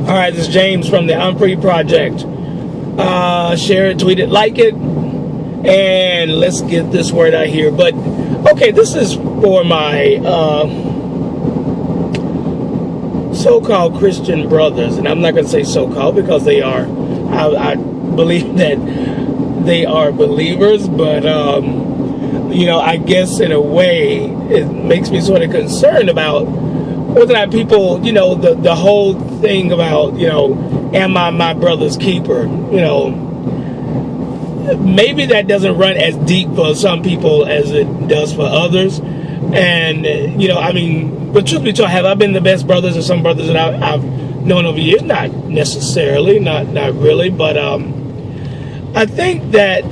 All right, this is James from the I'm Free Project. Share it, tweet it, like it, and let's get this word out here. But okay, this is for my so-called Christian brothers, and I'm not going to say so-called because they are. I believe that they are believers, but you know, I guess in a way it makes me sort of concerned about whether or not people, you know, the whole thing about, you know, am I my brother's keeper? You know, maybe that doesn't run as deep for some people as it does for others. And, you know, I mean, but truth be told, have I been the best brothers or some brothers that I've known over years? Not necessarily, not really. But I think that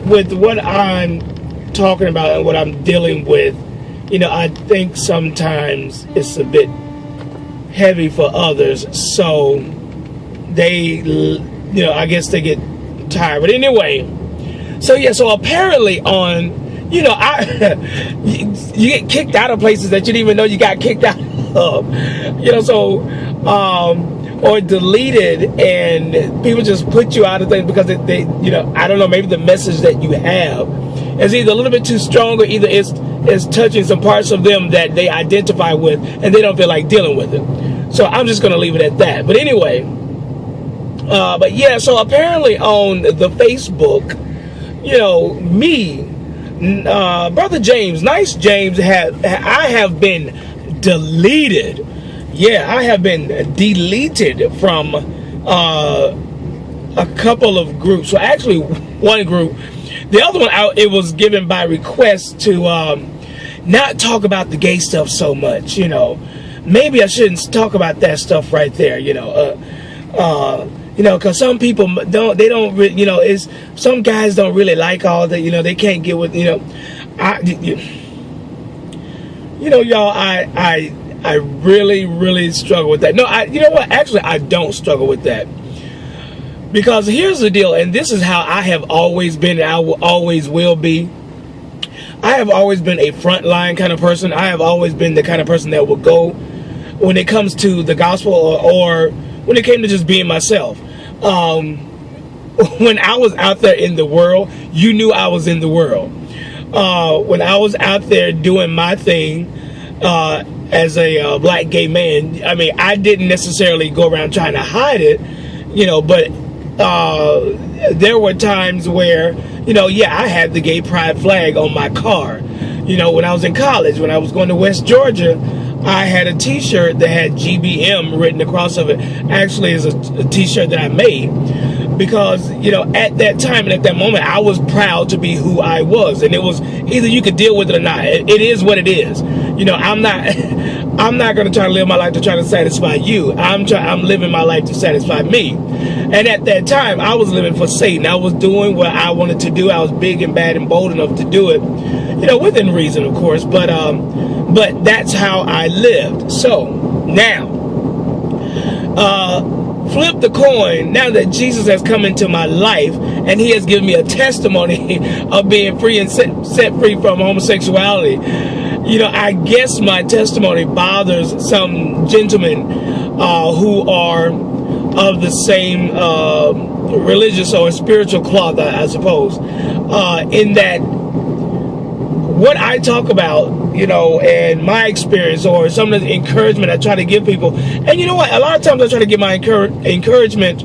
with what I'm talking about and what I'm dealing with, you know, I think sometimes it's a bit heavy for others, so they, you know, I guess they get tired. But anyway, so yeah, so apparently on, you know, you get kicked out of places that you didn't even know you got kicked out of, you know, so, or deleted, and people just put you out of things because they, you know, I don't know, maybe the message that you have is either a little bit too strong, or either it's touching some parts of them that they identify with and they don't feel like dealing with it. So I'm just going to leave it at that. But anyway, but yeah, so apparently on the Facebook, you know, me, Brother James, Nice James, I have been deleted. Yeah, I have been deleted from a couple of groups. So actually one group. The other one, it was given by request to not talk about the gay stuff so much, you know. Maybe I shouldn't talk about that stuff right there, you know. You know, because some people you know, some guys don't really like all that, you know. They can't get with, you know. You know, y'all, I really struggle with that. No, you know what? Actually, I don't struggle with that. Because here's the deal, and this is how I have always been, and I always will be. I have always been a frontline kind of person. I have always been the kind of person that will go when it comes to the gospel, or when it came to just being myself. When I was out there in the world, you knew I was in the world. When I was out there doing my thing as a black gay man, I mean, I didn't necessarily go around trying to hide it, you know, but there were times where, you know, yeah, I had the gay pride flag on my car. You know, when I was in college, when I was going to West Georgia, I had a t-shirt that had GBM written across of it. Actually, it's a t-shirt that I made because, you know, at that time and at that moment, I was proud to be who I was. And it was either you could deal with it or not. It is what it is. You know, I'm not going to try to live my life to try to satisfy you. I'm living my life to satisfy me. And at that time, I was living for Satan. I was doing what I wanted to do. I was big and bad and bold enough to do it, you know, within reason, of course. But that's how I lived. So now, flip the coin. Now that Jesus has come into my life and he has given me a testimony of being free and set free from homosexuality, you know, I guess my testimony bothers some gentlemen who are of the same religious or spiritual cloth, I suppose, in that what I talk about, you know, and my experience or some of the encouragement I try to give people. And you know what? A lot of times I try to get my encouragement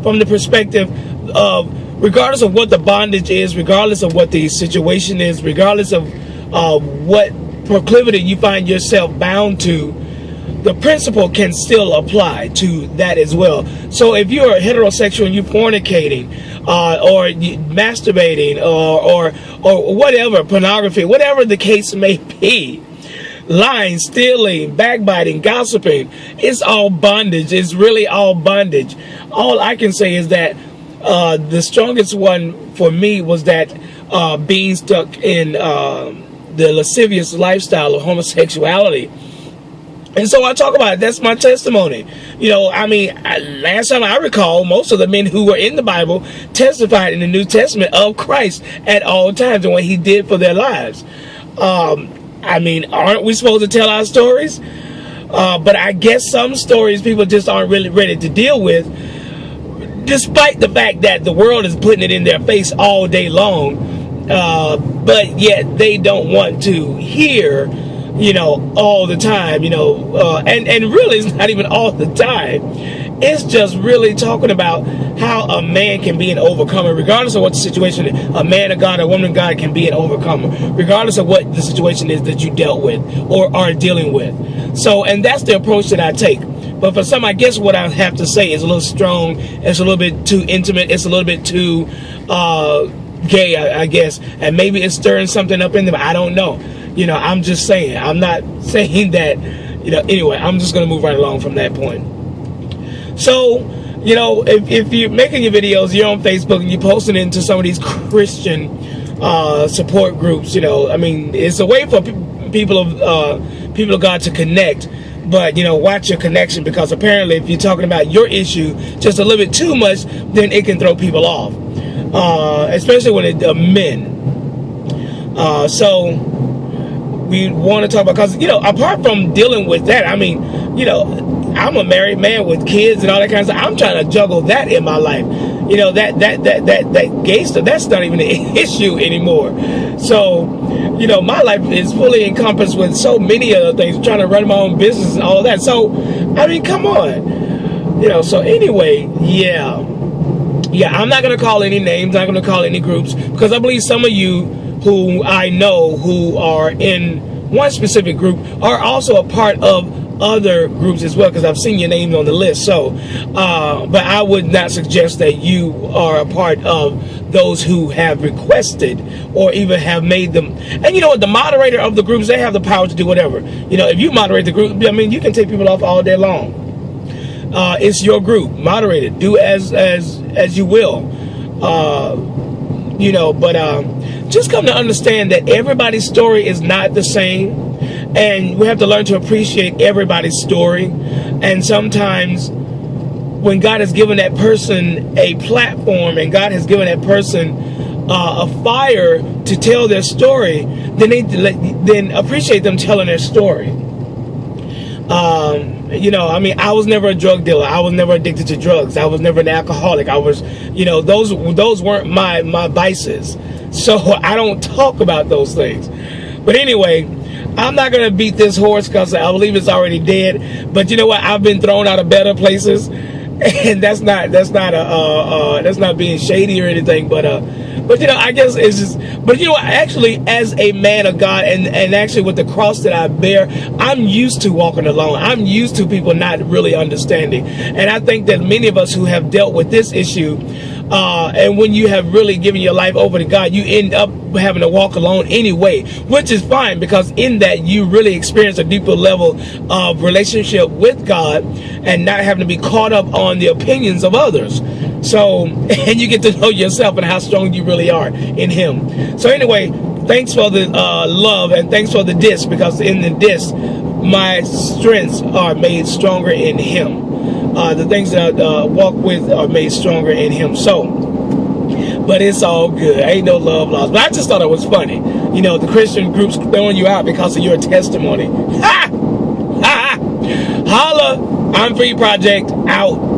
from the perspective of, regardless of what the bondage is, regardless of what the situation is, regardless of what proclivity you find yourself bound to, the principle can still apply to that as well. So if you're heterosexual and you're fornicating, or masturbating, or whatever, pornography, whatever the case may be, lying, stealing, backbiting, gossiping, it's all bondage. It's really all bondage. All I can say is that the strongest one for me was that being stuck in the lascivious lifestyle of homosexuality. And so I talk about it. That's my testimony. You know, I mean, last time I recall, most of the men who were in the Bible testified in the New Testament of Christ at all times and what he did for their lives. I mean, aren't we supposed to tell our stories? But I guess some stories people just aren't really ready to deal with, despite the fact that the world is putting it in their face all day long. But yet they don't want to hear, you know, all the time, you know, and really it's not even all the time. It's just really talking about how a man can be an overcomer, regardless of what the situation is. A man of God, a woman of God can be an overcomer, regardless of what the situation is that you dealt with or are dealing with. So, and that's the approach that I take. But for some, I guess what I have to say is a little strong. It's a little bit too intimate. It's a little bit too gay, I guess. And maybe it's stirring something up in them. I don't know. You know, I'm just saying. I'm not saying that, you know, anyway, I'm just going to move right along from that point. So, you know, if you're making your videos, you're on Facebook and you're posting into some of these Christian support groups, you know, I mean, it's a way for people of God to connect. But, you know, watch your connection, because apparently if you're talking about your issue just a little bit too much, then it can throw people off, especially when it's men. So we want to talk about, because, you know, apart from dealing with that, I mean, you know, I'm a married man with kids and all that kind of stuff. I'm trying to juggle that in my life. You know, that gay stuff, that's not even an issue anymore. So, you know, my life is fully encompassed with so many other things, trying to run my own business and all of that. So, I mean, come on. You know, so anyway, yeah, I'm not going to call any names. I'm not going to call any groups, because I believe some of you who I know who are in one specific group are also a part of other groups as well, because I've seen your name on the list. So but I would not suggest that you are a part of those who have requested or even have made them. And you know what, the moderator of the groups, they have the power to do whatever. You know, if you moderate the group, I mean, you can take people off all day long. It's your group. Moderate it. Do as you will. You know, but just come to understand that everybody's story is not the same. And we have to learn to appreciate everybody's story. And sometimes when God has given that person a platform and God has given that person a fire to tell their story, then appreciate them telling their story. You know, I mean, I was never a drug dealer. I was never addicted to drugs. I was never an alcoholic. I was, you know, those weren't my vices. So I don't talk about those things. But anyway, I'm not going to beat this horse, because I believe it's already dead. But you know what? I've been thrown out of better places, and that's not being shady or anything. But you know, I guess it's just. But you know what? Actually, as a man of God, and actually with the cross that I bear, I'm used to walking alone. I'm used to people not really understanding. And I think that many of us who have dealt with this issue, and when you have really given your life over to God, you end up having to walk alone anyway, which is fine, because in that you really experience a deeper level of relationship with God and not having to be caught up on the opinions of others. So, and you get to know yourself and how strong you really are in Him. So anyway, thanks for the love, and thanks for the diss, because in the diss, my strengths are made stronger in Him. The things that I walk with are made stronger in Him. So, but it's all good. Ain't no love lost. But I just thought it was funny. You know, the Christian groups throwing you out because of your testimony. Ha! Ha! Holla! I'm Free Project. Out.